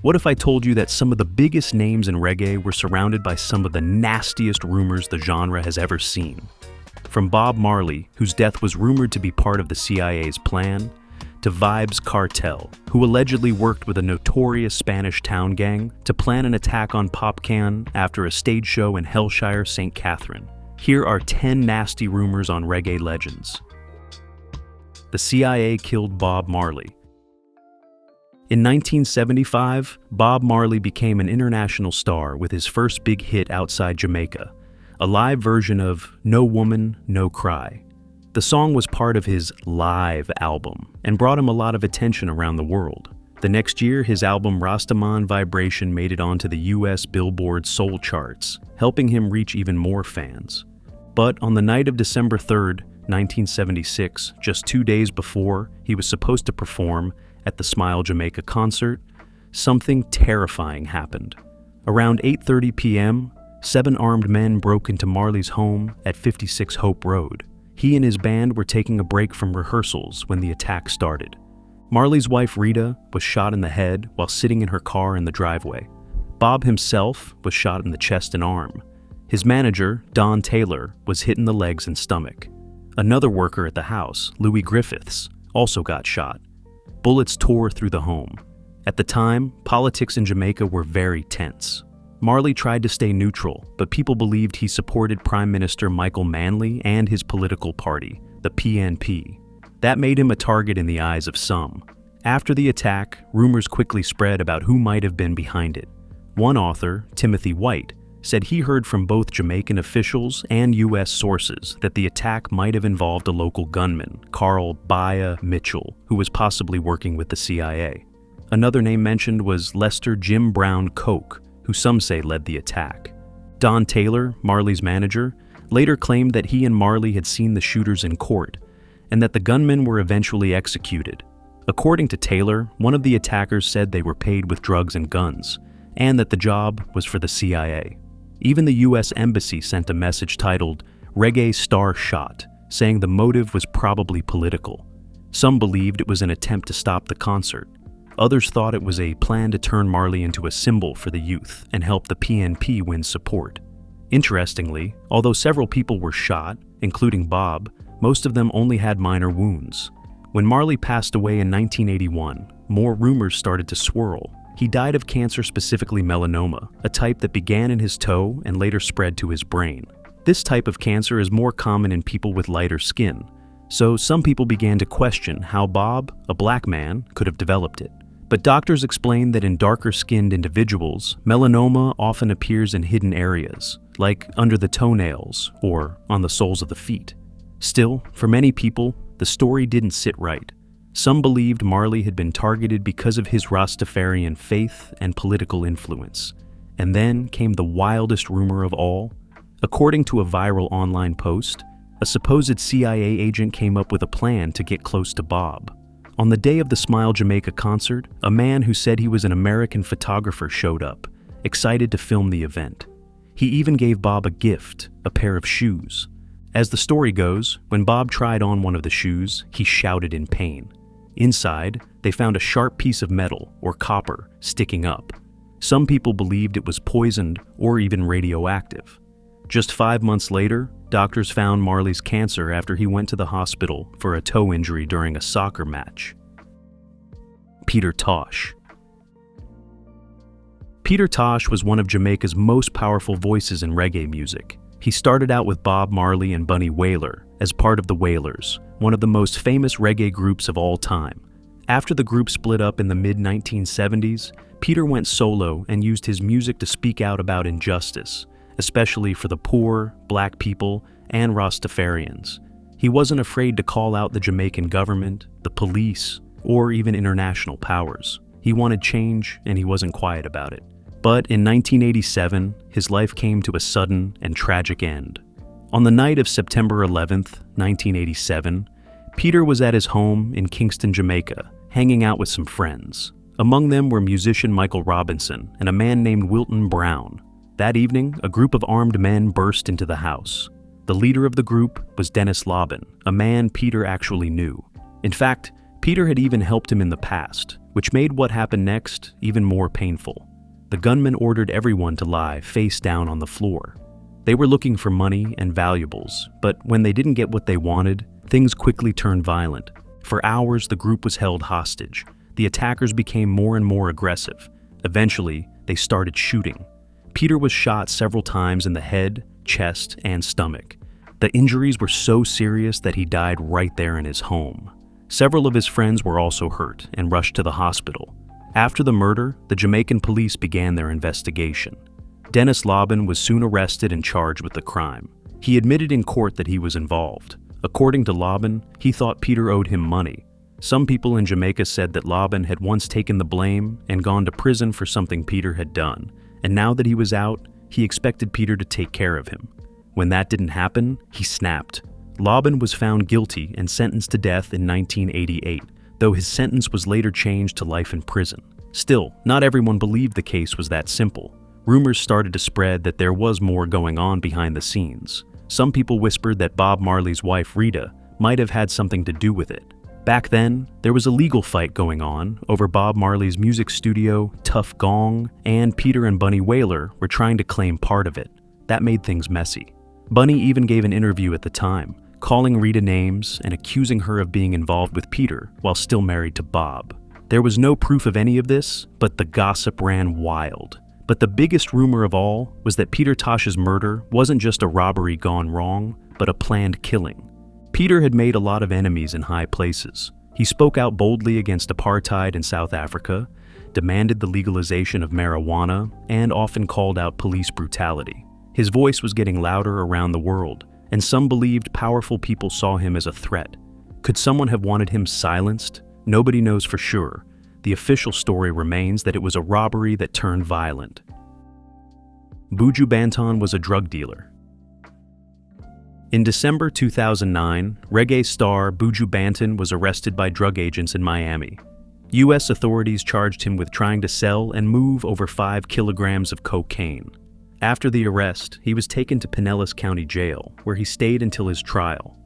What if I told you that some of the biggest names in reggae were surrounded by some of the nastiest rumors the genre has ever seen? From Bob Marley, whose death was rumored to be part of the CIA's plan, to Vybz Cartel, who allegedly worked with a notorious Spanish town gang to plan an attack on Popcan after a stage show in Hellshire, St. Catherine. Here are 10 nasty rumors on reggae legends. The CIA killed Bob Marley. In 1975, Bob Marley became an international star with his first big hit outside Jamaica, a live version of No Woman, No Cry. The song was part of his Live album and brought him a lot of attention around the world. The next year, his album Rastaman Vibration made it onto the US Billboard Soul charts, helping him reach even more fans. But on the night of December 3rd, 1976, just 2 days before he was supposed to perform at the Smile Jamaica concert, something terrifying happened. Around 8:30 p.m., 7 armed men broke into Marley's home at 56 Hope Road. He and his band were taking a break from rehearsals when the attack started. Marley's wife Rita was shot in the head while sitting in her car in the driveway. Bob himself was shot in the chest and arm. His manager, Don Taylor, was hit in the legs and stomach. Another worker at the house, Louis Griffiths, also got shot. Bullets tore through the home. At the time, politics in Jamaica were very tense. Marley tried to stay neutral, but people believed he supported Prime Minister Michael Manley and his political party, the PNP. That made him a target in the eyes of some. After the attack, rumors quickly spread about who might have been behind it. One author, Timothy White, said he heard from both Jamaican officials and U.S. sources that the attack might have involved a local gunman, Carl Baya Mitchell, who was possibly working with the CIA. Another name mentioned was Lester Jim Brown Koch, who some say led the attack. Don Taylor, Marley's manager, later claimed that he and Marley had seen the shooters in court, and that the gunmen were eventually executed. According to Taylor, one of the attackers said they were paid with drugs and guns, and that the job was for the CIA. Even the U.S. Embassy sent a message titled, "Reggae Star Shot," saying the motive was probably political. Some believed it was an attempt to stop the concert. Others thought it was a plan to turn Marley into a symbol for the youth and help the PNP win support. Interestingly, although several people were shot, including Bob, most of them only had minor wounds. When Marley passed away in 1981, more rumors started to swirl. He died of cancer, specifically melanoma, a type that began in his toe and later spread to his brain. This type of cancer is more common in people with lighter skin, so some people began to question how Bob, a black man, could have developed it. But doctors explained that in darker-skinned individuals, melanoma often appears in hidden areas, like under the toenails or on the soles of the feet. Still, for many people, the story didn't sit right. Some believed Marley had been targeted because of his Rastafarian faith and political influence. And then came the wildest rumor of all. According to a viral online post, a supposed CIA agent came up with a plan to get close to Bob. On the day of the Smile Jamaica concert, a man who said he was an American photographer showed up, excited to film the event. He even gave Bob a gift, a pair of shoes. As the story goes, when Bob tried on one of the shoes, he shouted in pain. Inside, they found a sharp piece of metal, or copper, sticking up. Some people believed it was poisoned or even radioactive. Just 5 months later, doctors found Marley's cancer after he went to the hospital for a toe injury during a soccer match. Peter Tosh. Peter Tosh was one of Jamaica's most powerful voices in reggae music. He started out with Bob Marley and Bunny Wailer as part of the Wailers, one of the most famous reggae groups of all time. After the group split up in the mid-1970s, Peter went solo and used his music to speak out about injustice, especially for the poor, black people, and Rastafarians. He wasn't afraid to call out the Jamaican government, the police, or even international powers. He wanted change, and he wasn't quiet about it. But in 1987, his life came to a sudden and tragic end. On the night of September 11th, 1987, Peter was at his home in Kingston, Jamaica, hanging out with some friends. Among them were musician Michael Robinson and a man named Wilton Brown. That evening, a group of armed men burst into the house. The leader of the group was Dennis Lobban, a man Peter actually knew. In fact, Peter had even helped him in the past, which made what happened next even more painful. The gunman ordered everyone to lie face down on the floor. They were looking for money and valuables, but when they didn't get what they wanted, things quickly turned violent. For hours, the group was held hostage. The attackers became more and more aggressive. Eventually, they started shooting. Peter was shot several times in the head, chest, and stomach. The injuries were so serious that he died right there in his home. Several of his friends were also hurt and rushed to the hospital. After the murder, the Jamaican police began their investigation. Dennis Laubin was soon arrested and charged with the crime. He admitted in court that he was involved. According to Laubin, he thought Peter owed him money. Some people in Jamaica said that Laubin had once taken the blame and gone to prison for something Peter had done, and now that he was out, he expected Peter to take care of him. When that didn't happen, he snapped. Laubin was found guilty and sentenced to death in 1988, though his sentence was later changed to life in prison. Still, not everyone believed the case was that simple. Rumors started to spread that there was more going on behind the scenes. Some people whispered that Bob Marley's wife Rita might have had something to do with it. Back then, there was a legal fight going on over Bob Marley's music studio, Tough Gong, and Peter and Bunny Wailer were trying to claim part of it. That made things messy. Bunny even gave an interview at the time, calling Rita names and accusing her of being involved with Peter while still married to Bob. There was no proof of any of this, but the gossip ran wild. But the biggest rumor of all was that Peter Tosh's murder wasn't just a robbery gone wrong, but a planned killing. Peter had made a lot of enemies in high places. He spoke out boldly against apartheid in South Africa, demanded the legalization of marijuana, and often called out police brutality. His voice was getting louder around the world, and some believed powerful people saw him as a threat. Could someone have wanted him silenced? Nobody knows for sure. The official story remains that it was a robbery that turned violent. Buju Banton was a drug dealer. In December 2009, reggae star Buju Banton was arrested by drug agents in Miami. U.S. authorities charged him with trying to sell and move over 5 kilograms of cocaine. After the arrest, he was taken to Pinellas County Jail, where he stayed until his trial.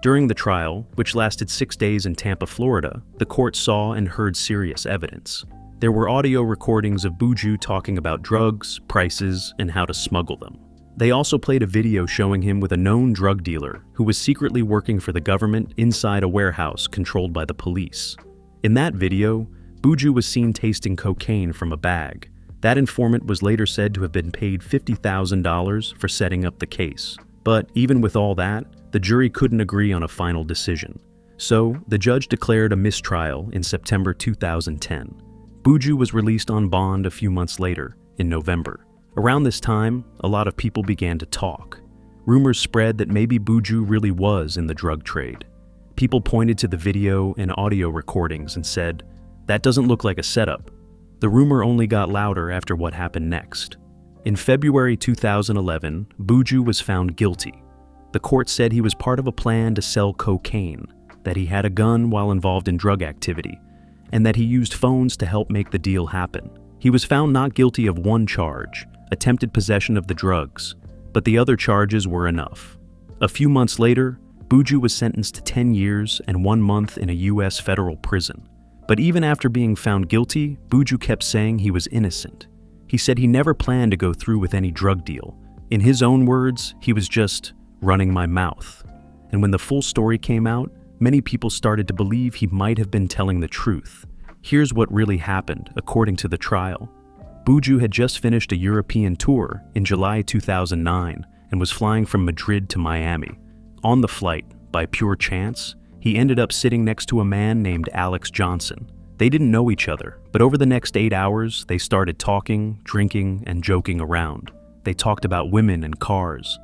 During the trial, which lasted 6 days in Tampa, Florida, the court saw and heard serious evidence. There were audio recordings of Buju talking about drugs, prices, and how to smuggle them. They also played a video showing him with a known drug dealer who was secretly working for the government inside a warehouse controlled by the police. In that video, Buju was seen tasting cocaine from a bag. That informant was later said to have been paid $50,000 for setting up the case. But even with all that, the jury couldn't agree on a final decision. So, the judge declared a mistrial in September 2010. Buju was released on bond a few months later, in November. Around this time, a lot of people began to talk. Rumors spread that maybe Buju really was in the drug trade. People pointed to the video and audio recordings and said, "That doesn't look like a setup." The rumor only got louder after what happened next. In February 2011, Buju was found guilty. The court said he was part of a plan to sell cocaine, that he had a gun while involved in drug activity, and that he used phones to help make the deal happen. He was found not guilty of one charge, attempted possession of the drugs, but the other charges were enough. A few months later, Buju was sentenced to 10 years and 1 month in a U.S. federal prison. But even after being found guilty, Buju kept saying he was innocent. He said he never planned to go through with any drug deal. In his own words, he was just running my mouth. And when the full story came out, many people started to believe he might have been telling the truth. Here's what really happened, according to the trial. Buju had just finished a European tour in July 2009 and was flying from Madrid to Miami. On the flight, by pure chance, he ended up sitting next to a man named Alex Johnson. They didn't know each other, but over the next 8 hours, they started talking, drinking, and joking around. They talked about women and cars.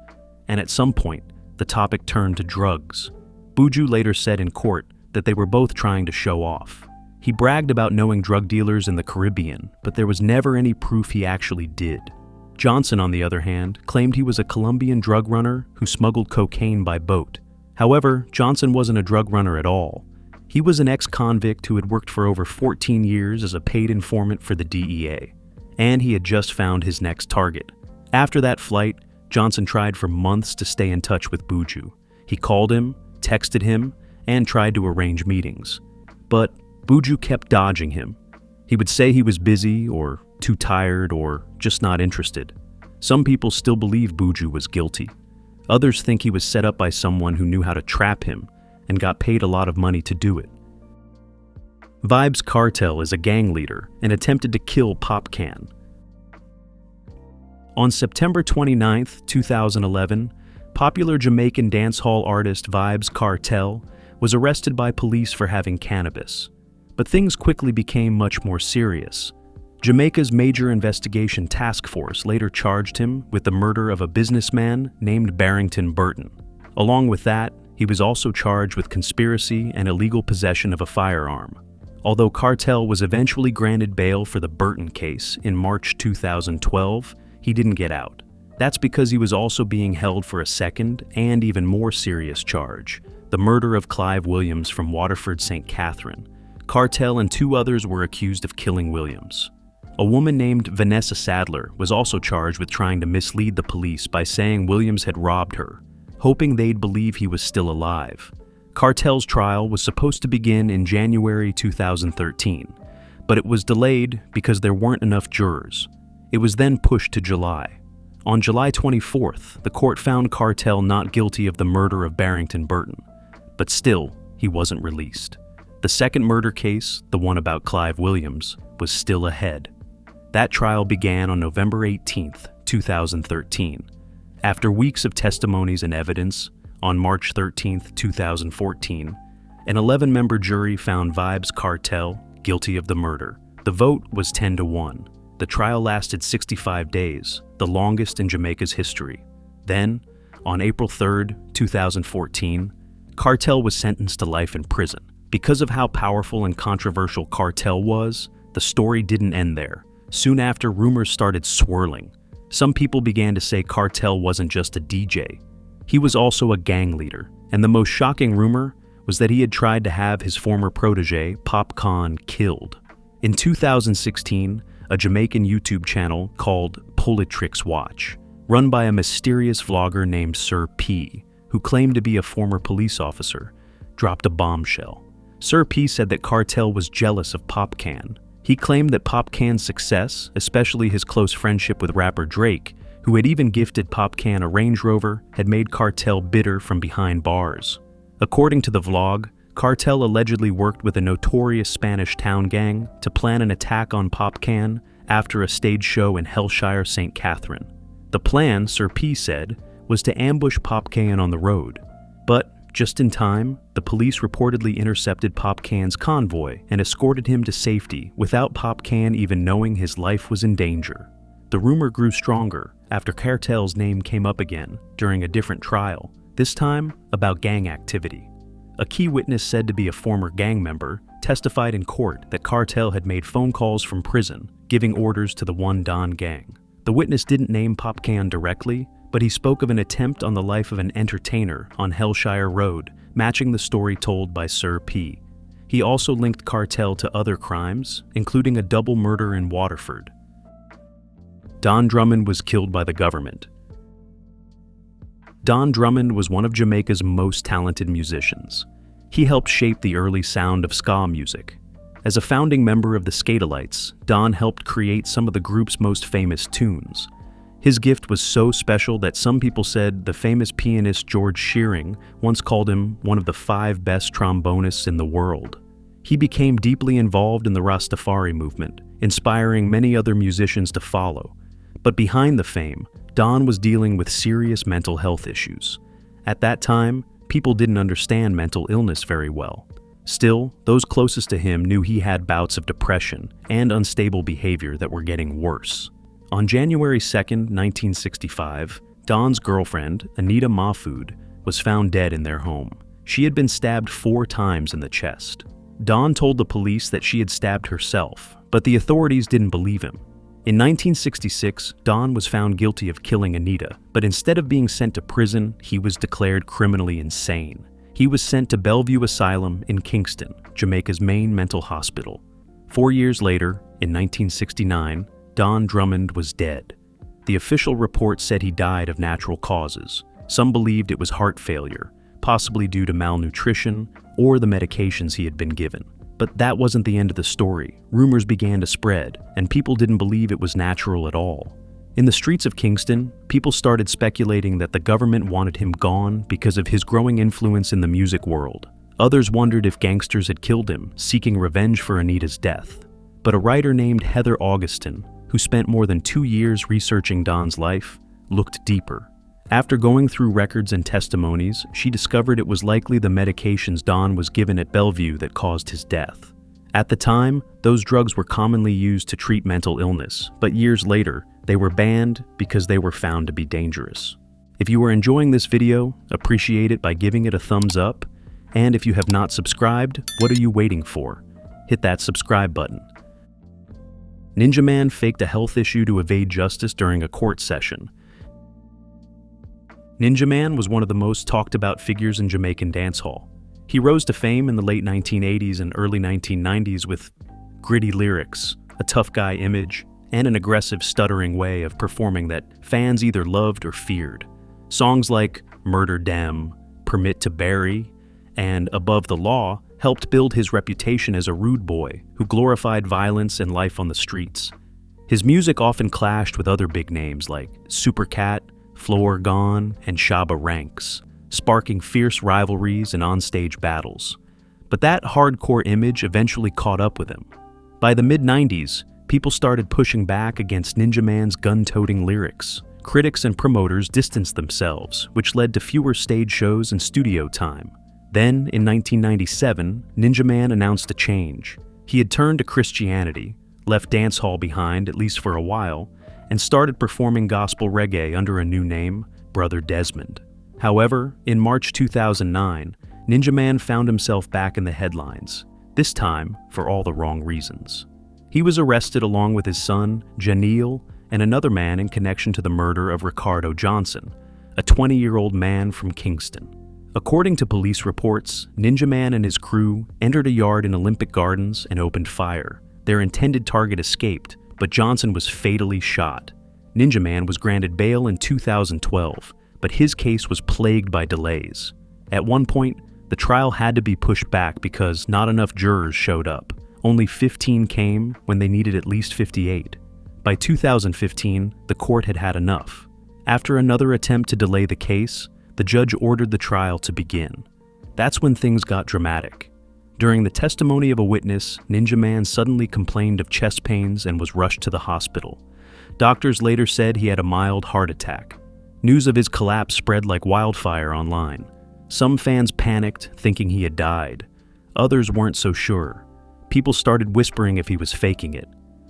And at some point, the topic turned to drugs. Buju later said in court that they were both trying to show off. He bragged about knowing drug dealers in the Caribbean, but there was never any proof he actually did. Johnson, on the other hand, claimed he was a Colombian drug runner who smuggled cocaine by boat. However, Johnson wasn't a drug runner at all. He was an ex-convict who had worked for over 14 years as a paid informant for the DEA. And he had just found his next target. After that flight, Johnson tried for months to stay in touch with Buju. He called him, texted him, and tried to arrange meetings. But Buju kept dodging him. He would say he was busy or too tired or just not interested. Some people still believe Buju was guilty. Others think he was set up by someone who knew how to trap him and got paid a lot of money to do it. Vybz Kartel is a gang leader and attempted to kill Popcan. On September 29, 2011, popular Jamaican dancehall artist Vybz Kartel was arrested by police for having cannabis. But things quickly became much more serious. Jamaica's Major Investigation Task Force later charged him with the murder of a businessman named Barrington Burton. Along with that, he was also charged with conspiracy and illegal possession of a firearm. Although Kartel was eventually granted bail for the Burton case in March 2012, he didn't get out. That's because he was also being held for a second and even more serious charge, the murder of Clive Williams from Waterford, St. Catherine. Kartel and 2 others were accused of killing Williams. A woman named Vanessa Sadler was also charged with trying to mislead the police by saying Williams had robbed her, hoping they'd believe he was still alive. Kartel's trial was supposed to begin in January 2013, but it was delayed because there weren't enough jurors. It was then pushed to July. On July 24th, the court found Kartel not guilty of the murder of Barrington Burton, but still, he wasn't released. The second murder case, the one about Clive Williams, was still ahead. That trial began on November 18, 2013. After weeks of testimonies and evidence, on March 13, 2014, an 11-member jury found Vybz Kartel guilty of the murder. The vote was 10-1. The trial lasted 65 days, the longest in Jamaica's history. Then, on April 3, 2014, Kartel was sentenced to life in prison. Because of how powerful and controversial Kartel was, the story didn't end there. Soon after, rumors started swirling. Some people began to say Kartel wasn't just a DJ. He was also a gang leader, and the most shocking rumor was that he had tried to have his former protege, Popcan, killed. In 2016, a Jamaican YouTube channel called Politrix Watch, run by a mysterious vlogger named Sir P, who claimed to be a former police officer, dropped a bombshell. Sir P said that Kartel was jealous of Popcan. He claimed that Popcan's success, especially his close friendship with rapper Drake, who had even gifted Popcan a Range Rover, had made Kartel bitter from behind bars. According to the vlog, Kartel allegedly worked with a notorious Spanish town gang to plan an attack on Popcan after a stage show in Hellshire, St. Catherine. The plan, Sir P said, was to ambush Popcan on the road. But just in time, the police reportedly intercepted Popcan's convoy and escorted him to safety without Popcan even knowing his life was in danger. The rumor grew stronger after Kartel's name came up again during a different trial, this time about gang activity. A key witness said to be a former gang member testified in court that Kartel had made phone calls from prison, giving orders to the One Don gang. The witness didn't name Popcan directly, but he spoke of an attempt on the life of an entertainer on Hellshire Road, matching the story told by Sir P. He also linked Kartel to other crimes, including a double murder in Waterford. Don Drummond was killed by the government. Don Drummond was one of Jamaica's most talented musicians. He helped shape the early sound of ska music. As a founding member of the Skatalites, Don helped create some of the group's most famous tunes. His gift was so special that some people said the famous pianist George Shearing once called him one of the 5 best trombonists in the world. He became deeply involved in the Rastafari movement, inspiring many other musicians to follow. But behind the fame, Don was dealing with serious mental health issues. At that time, people didn't understand mental illness very well. Still, those closest to him knew he had bouts of depression and unstable behavior that were getting worse. On January 2, 1965, Don's girlfriend, Anita Mahfood, was found dead in their home. She had been stabbed 4 times in the chest. Don told the police that she had stabbed herself, but the authorities didn't believe him. In 1966, Don was found guilty of killing Anita, but instead of being sent to prison, he was declared criminally insane. He was sent to Bellevue Asylum in Kingston, Jamaica's main mental hospital. 4 years later, in 1969, Don Drummond was dead. The official report said he died of natural causes. Some believed it was heart failure, possibly due to malnutrition or the medications he had been given. But that wasn't the end of the story. Rumors began to spread, and people didn't believe it was natural at all. In the streets of Kingston, people started speculating that the government wanted him gone because of his growing influence in the music world. Others wondered if gangsters had killed him, seeking revenge for Anita's death. But a writer named Heather Augustin, who spent more than 2 years researching Don's life, looked deeper. After going through records and testimonies, she discovered it was likely the medications Don was given at Bellevue that caused his death. At the time, those drugs were commonly used to treat mental illness, but years later, they were banned because they were found to be dangerous. If you are enjoying this video, appreciate it by giving it a thumbs up, and if you have not subscribed, what are you waiting for? Hit that subscribe button. Ninja Man faked a health issue to evade justice during a court session. Ninja Man was one of the most talked about figures in Jamaican dancehall. He rose to fame in the late 1980s and early 1990s with gritty lyrics, a tough guy image, and an aggressive, stuttering way of performing that fans either loved or feared. Songs like Murder Dem, Permit to Bury, and Above the Law helped build his reputation as a rude boy who glorified violence and life on the streets. His music often clashed with other big names like Supercat, Floor Gone, and Shabba Ranks, sparking fierce rivalries and onstage battles. But that hardcore image eventually caught up with him. By the mid-90s, people started pushing back against Ninja Man's gun-toting lyrics. Critics and promoters distanced themselves, which led to fewer stage shows and studio time. Then, in 1997, Ninja Man announced a change. He had turned to Christianity, left dancehall behind at least for a while, and started performing gospel reggae under a new name, Brother Desmond. However, in March 2009, Ninja Man found himself back in the headlines, this time for all the wrong reasons. He was arrested along with his son, Janiel, and another man in connection to the murder of Ricardo Johnson, a 20-year-old man from Kingston. According to police reports, Ninja Man and his crew entered a yard in Olympic Gardens and opened fire. Their intended target escaped, but Johnson was fatally shot. Ninja Man was granted bail in 2012, but his case was plagued by delays. At one point, the trial had to be pushed back because not enough jurors showed up. Only 15 came when they needed at least 58. By 2015, the court had had enough. After another attempt to delay the case, the judge ordered the trial to begin. That's when things got dramatic. During the testimony of a witness, Ninja Man suddenly complained of chest pains and was rushed to the hospital. Doctors later said he had a mild heart attack. News of his collapse spread like wildfire online. Some fans panicked, thinking he had died. Others weren't so sure. People started whispering if he was faking it.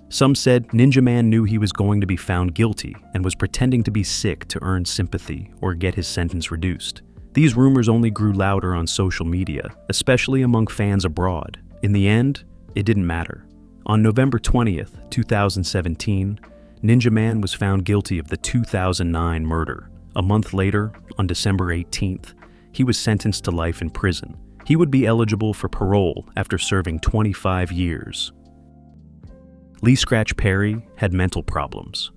Some said Ninja Man knew he was going to be found guilty and was pretending to be sick to earn sympathy or get his sentence reduced. These rumors only grew louder on social media, especially among fans abroad. In the end, it didn't matter. On November 20th, 2017, Ninja Man was found guilty of the 2009 murder. A month later, on December 18th, he was sentenced to life in prison. He would be eligible for parole after serving 25 years. Lee Scratch Perry had mental problems.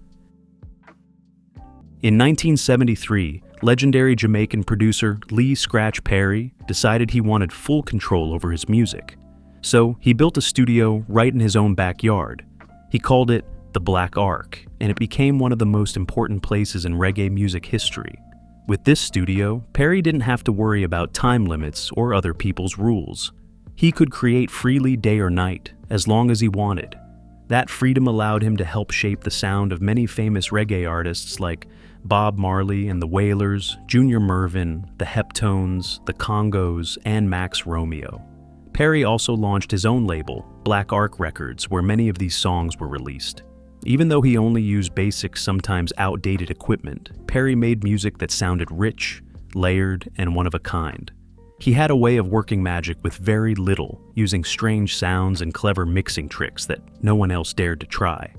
In 1973, legendary Jamaican producer Lee Scratch Perry decided he wanted full control over his music. So he built a studio right in his own backyard. He called it the Black Ark, and it became one of the most important places in reggae music history. With this studio, Perry didn't have to worry about time limits or other people's rules. He could create freely day or night, as long as he wanted. That freedom allowed him to help shape the sound of many famous reggae artists like Bob Marley and the Wailers, Junior Murvin, the Heptones, the Congos, and Max Romeo. Perry also launched his own label, Black Ark Records, where many of these songs were released. Even though he only used basic, sometimes outdated equipment, Perry made music that sounded rich, layered, and one of a kind. He had a way of working magic with very little, using strange sounds and clever mixing tricks that no one else dared to try.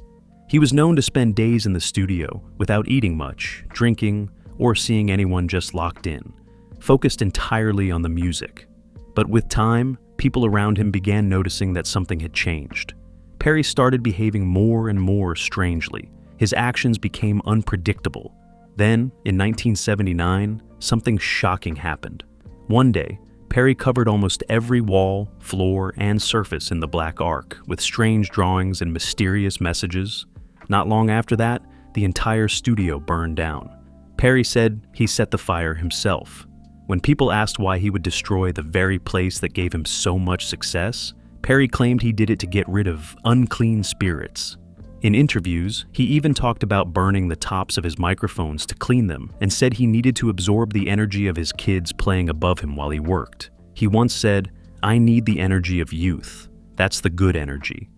He was known to spend days in the studio without eating much, drinking, or seeing anyone, just locked in, focused entirely on the music. But with time, people around him began noticing that something had changed. Perry started behaving more and more strangely. His actions became unpredictable. Then, in 1979, something shocking happened. One day, Perry covered almost every wall, floor, and surface in the Black Ark with strange drawings and mysterious messages. Not long after that, the entire studio burned down. Perry said he set the fire himself. When people asked why he would destroy the very place that gave him so much success, Perry claimed he did it to get rid of unclean spirits. In interviews, he even talked about burning the tops of his microphones to clean them and said he needed to absorb the energy of his kids playing above him while he worked. He once said, "I need the energy of youth. That's the good energy."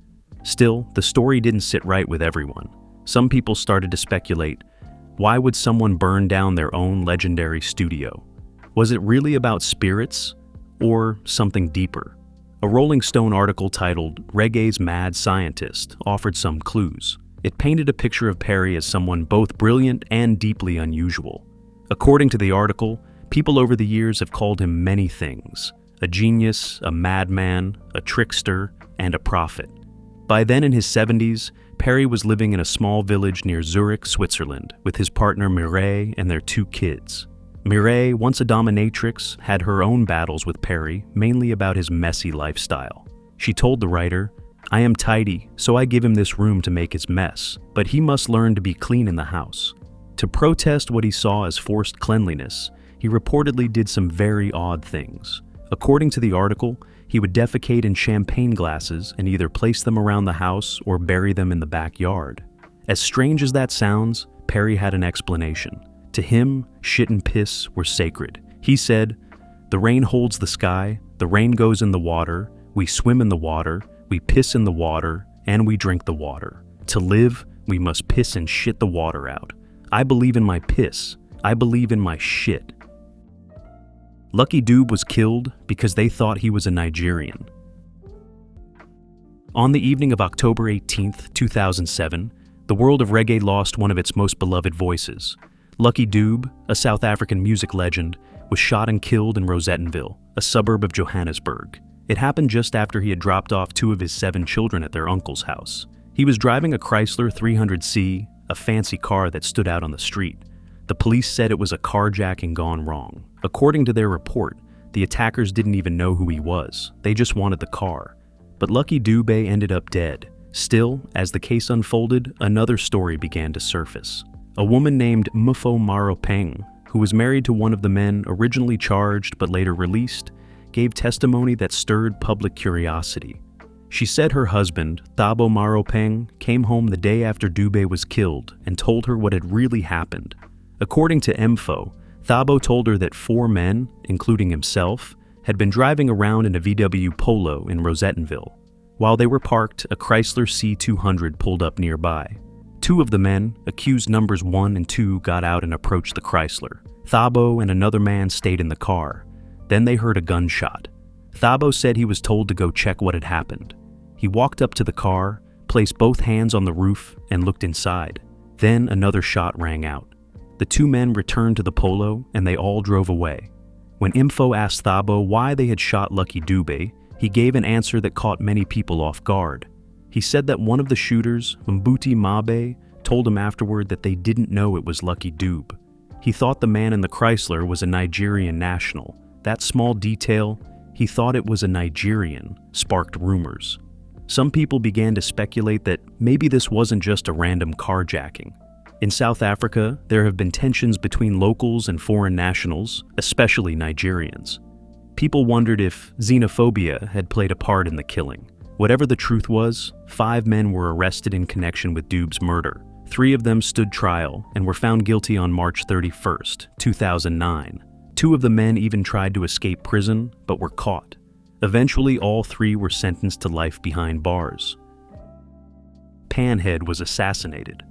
Still, the story didn't sit right with everyone. Some people started to speculate, why would someone burn down their own legendary studio? Was it really about spirits or something deeper? A Rolling Stone article titled "Reggae's Mad Scientist" offered some clues. It painted a picture of Perry as someone both brilliant and deeply unusual. According to the article, people over the years have called him many things: a genius, a madman, a trickster, and a prophet. By then in his 70s, Perry was living in a small village near Zurich, Switzerland, with his partner Mireille and their 2 kids. Mireille, once a dominatrix, had her own battles with Perry, mainly about his messy lifestyle. She told the writer, "I am tidy, so I give him this room to make his mess, but he must learn to be clean in the house." To protest what he saw as forced cleanliness, he reportedly did some very odd things. According to the article, he would defecate in champagne glasses and either place them around the house or bury them in the backyard. As strange as that sounds, Perry had an explanation. To him, shit and piss were sacred. He said, "The rain holds the sky, the rain goes in the water, we swim in the water, we piss in the water, and we drink the water. To live, we must piss and shit the water out. I believe in my piss. I believe in my shit." Lucky Dube was killed because they thought he was a Nigerian. On the evening of October 18th, 2007, the world of reggae lost one of its most beloved voices. Lucky Dube, a South African music legend, was shot and killed in Rosettenville, a suburb of Johannesburg. It happened just after he had dropped off 2 of his 7 children at their uncle's house. He was driving a Chrysler 300C, a fancy car that stood out on the street. The police said it was a carjacking gone wrong. According to their report, the attackers didn't even know who he was. They just wanted the car. But Lucky Dube ended up dead. Still, as the case unfolded, another story began to surface. A woman named Mfo Maropeng, who was married to one of the men originally charged but later released, gave testimony that stirred public curiosity. She said her husband, Thabo Maropeng, came home the day after Dube was killed and told her what had really happened. According to Mfo, Thabo told her that 4 men, including himself, had been driving around in a VW Polo in Rosettenville. While they were parked, a Chrysler C200 pulled up nearby. 2 of the men, accused numbers 1 and 2, got out and approached the Chrysler. Thabo and another man stayed in the car. Then they heard a gunshot. Thabo said he was told to go check what had happened. He walked up to the car, placed both hands on the roof, and looked inside. Then another shot rang out. The 2 men returned to the Polo, and they all drove away. When Mfo asked Thabo why they had shot Lucky Dube, he gave an answer that caught many people off guard. He said that one of the shooters, Mbuti Mabe, told him afterward that they didn't know it was Lucky Dube. He thought the man in the Chrysler was a Nigerian national. That small detail, he thought it was a Nigerian, sparked rumors. Some people began to speculate that maybe this wasn't just a random carjacking. In South Africa, there have been tensions between locals and foreign nationals, especially Nigerians. People wondered if xenophobia had played a part in the killing. Whatever the truth was, 5 men were arrested in connection with Dube's murder. 3 of them stood trial and were found guilty on March 31st, 2009. 2 of the men even tried to escape prison, but were caught. Eventually, all 3 were sentenced to life behind bars. Panhead was assassinated.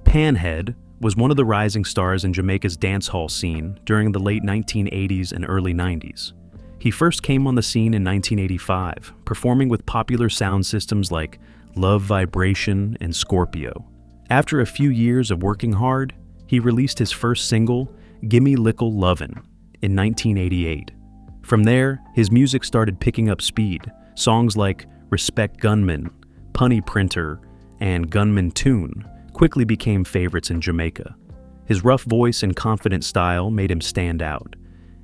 Panhead was one of the rising stars in Jamaica's dancehall scene during the late 1980s and early 90s. He first came on the scene in 1985, performing with popular sound systems like Love Vibration and Scorpio. After a few years of working hard, he released his first single, Gimme Lickle Lovin', in 1988. From there, his music started picking up speed. Songs like Respect Gunman, Punny Printer, and Gunman Tune quickly became favorites in Jamaica. His rough voice and confident style made him stand out.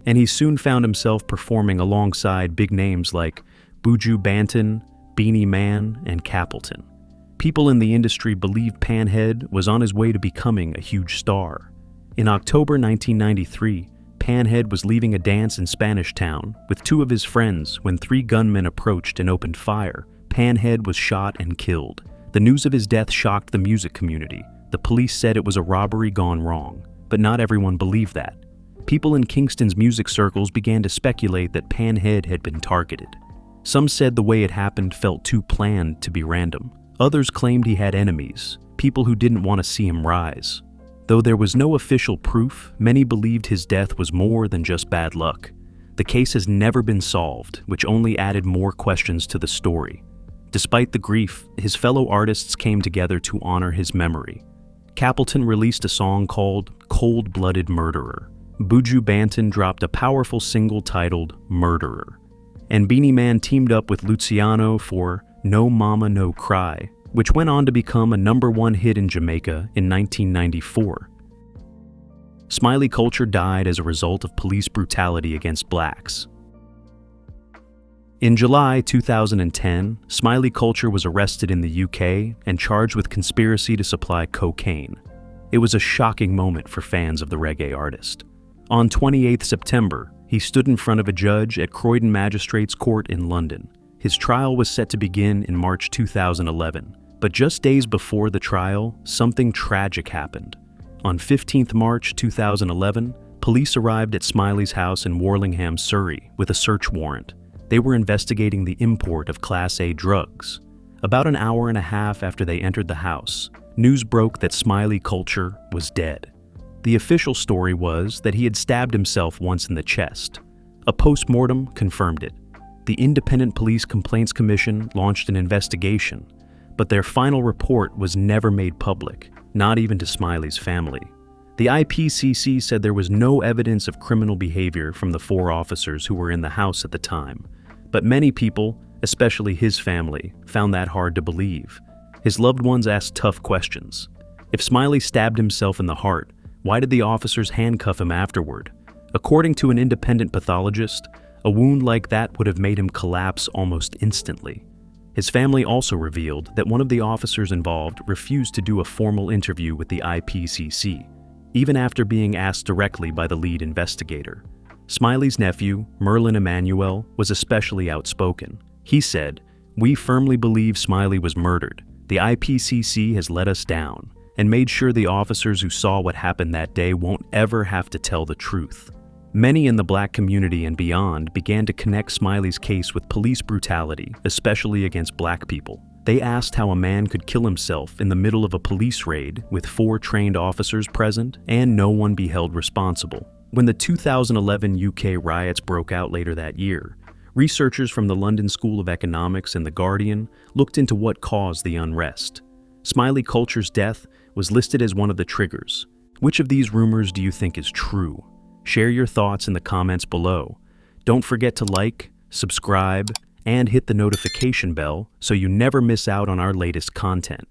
and he soon found himself performing alongside big names like Buju Banton, Beanie Man, and Capleton. People in the industry believed Panhead was on his way to becoming a huge star. In October 1993, Panhead was leaving a dance in Spanish Town with two of his friends when three gunmen approached and opened fire. Panhead was shot and killed. The news of his death shocked the music community. The police said it was a robbery gone wrong, but not everyone believed that. People in Kingston's music circles began to speculate that Panhead had been targeted. Some said the way it happened felt too planned to be random. Others claimed he had enemies, people who didn't want to see him rise. Though there was no official proof, many believed his death was more than just bad luck. The case has never been solved, which only added more questions to the story. Despite the grief, his fellow artists came together to honor his memory. Capleton released a song called Cold-Blooded Murderer. Buju Banton dropped a powerful single titled Murderer. And Beanie Man teamed up with Luciano for No Mama No Cry, which went on to become a #1 hit in Jamaica in 1994. Smiley culture died as a result of police brutality against blacks. In July 2010, Smiley culture was arrested in the UK and charged with conspiracy to supply cocaine. It was a shocking moment for fans of the reggae artist. On 28 September, he stood in front of a judge at Croydon Magistrates Court in London. His trial was set to begin in March 2011, but just days before the trial, something tragic happened. On 15 March 2011, police arrived at Smiley's house in Warlingham, Surrey, with a search warrant. They were investigating the import of Class A drugs. About an hour and a half after they entered the house, news broke that Smiley culture was dead. The official story was that he had stabbed himself once in the chest. A post-mortem confirmed it. The Independent Police Complaints Commission launched an investigation, but their final report was never made public, not even to Smiley's family. The IPCC said there was no evidence of criminal behavior from the 4 officers who were in the house at the time, but many people, especially his family, found that hard to believe. His loved ones asked tough questions. If Smiley stabbed himself in the heart, why did the officers handcuff him afterward? According to an independent pathologist, a wound like that would have made him collapse almost instantly. His family also revealed that one of the officers involved refused to do a formal interview with the IPCC, even after being asked directly by the lead investigator. Smiley's nephew, Merlin Emanuel, was especially outspoken. He said, "We firmly believe Smiley was murdered. The IPCC has let us down and made sure the officers who saw what happened that day won't ever have to tell the truth." Many in the black community and beyond began to connect Smiley's case with police brutality, especially against black people. They asked how a man could kill himself in the middle of a police raid with 4 trained officers present and no one be held responsible. When the 2011 UK riots broke out later that year, researchers from the London School of Economics and The Guardian looked into what caused the unrest. Smiley culture's death was listed as one of the triggers. Which of these rumors do you think is true? Share your thoughts in the comments below. Don't forget to like, subscribe, and hit the notification bell so you never miss out on our latest content.